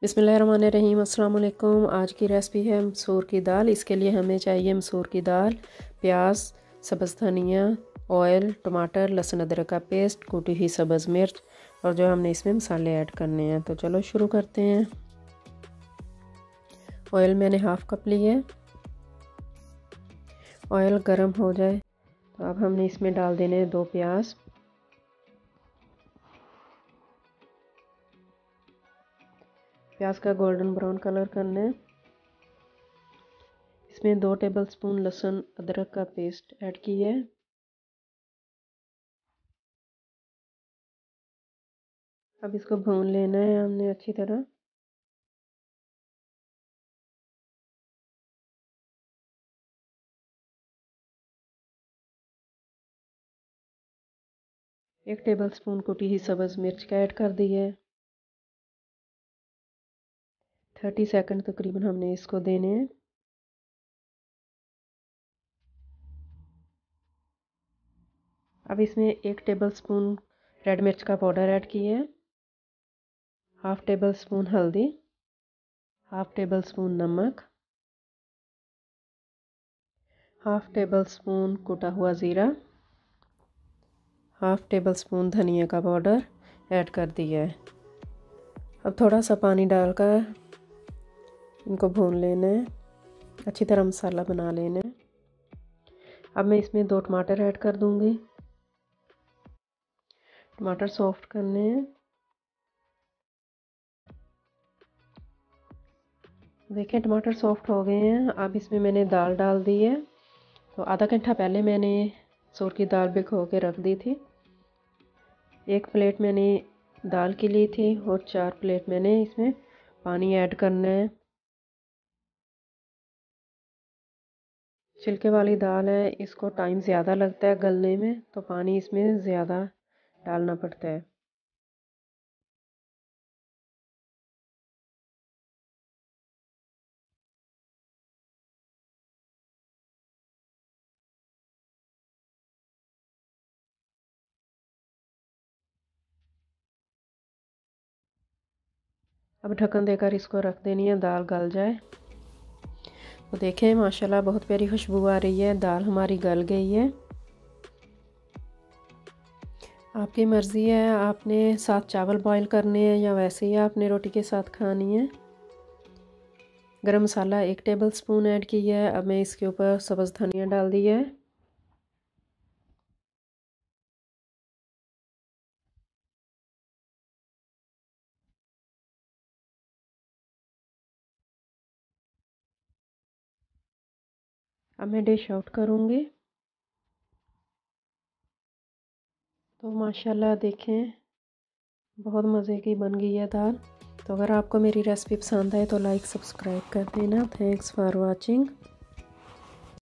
बिस्मिल्लाहिर्रहमानिर्रहीम। अस्सलाम वालेकुम। आज की रेसिपी है मसूर की दाल। इसके लिए हमें चाहिए मसूर की दाल, प्याज, सब्ज़ धनिया, ऑयल, टमाटर, लहसुन अदरक का पेस्ट, कूटी हुई सब्ज़ मिर्च और जो हमने इसमें मसाले ऐड करने हैं। तो चलो शुरू करते हैं। ऑयल मैंने हाफ़ कप लिया है। ऑयल गर्म हो जाए तो अब हमने इसमें डाल देने हैं 2 प्याज। प्याज का गोल्डन ब्राउन कलर करना है। इसमें 2 टेबलस्पून लहसुन अदरक का पेस्ट ऐड किया है। अब इसको भून लेना है हमने अच्छी तरह। एक टेबलस्पून कुटी हुई सब्ज़ मिर्च का ऐड कर दी है। 30 सेकंड तकरीबन हमने इसको देने हैं। अब इसमें 1 टेबलस्पून रेड मिर्च का पाउडर ऐड किया है। हाफ़ टेबल स्पून हल्दी, हाफ़ टेबल स्पून नमक, हाफ़ टेबल स्पून कुटा हुआ ज़ीरा, हाफ़ टेबल स्पून धनिया का पाउडर ऐड कर दिया है। अब थोड़ा सा पानी डालकर इनको भून लेना है। अच्छी तरह मसाला बना लेना है। अब मैं इसमें 2 टमाटर ऐड कर दूंगी। टमाटर सॉफ्ट करने हैं। देखिए टमाटर सॉफ्ट हो गए हैं। अब इसमें मैंने दाल डाल दी है। तो आधा घंटा पहले मैंने मसूर की दाल भिगो के रख दी थी। 1 प्लेट मैंने दाल की ली थी और 4 प्लेट मैंने इसमें पानी ऐड करना है। छिलके वाली दाल है, इसको टाइम ज़्यादा लगता है गलने में, तो पानी इसमें ज़्यादा डालना पड़ता है। अब ढक्कन देकर इसको रख देनी है, दाल गल जाए। तो देखें माशाल्लाह बहुत प्यारी खुशबू आ रही है। दाल हमारी गल गई है। आपकी मर्ज़ी है, आपने साथ चावल बॉईल करने हैं या वैसे ही आपने रोटी के साथ खानी है। गरम मसाला 1 टेबल स्पून ऐड किया है। अब मैं इसके ऊपर सब्ज़ धनिया डाल दिया है। अब मैं डिश आउट करूँगी। तो माशाल्लाह देखें बहुत मज़े की बन गई है दाल। तो अगर आपको मेरी रेसिपी पसंद आए तो लाइक सब्सक्राइब कर देना। Thanks for watching.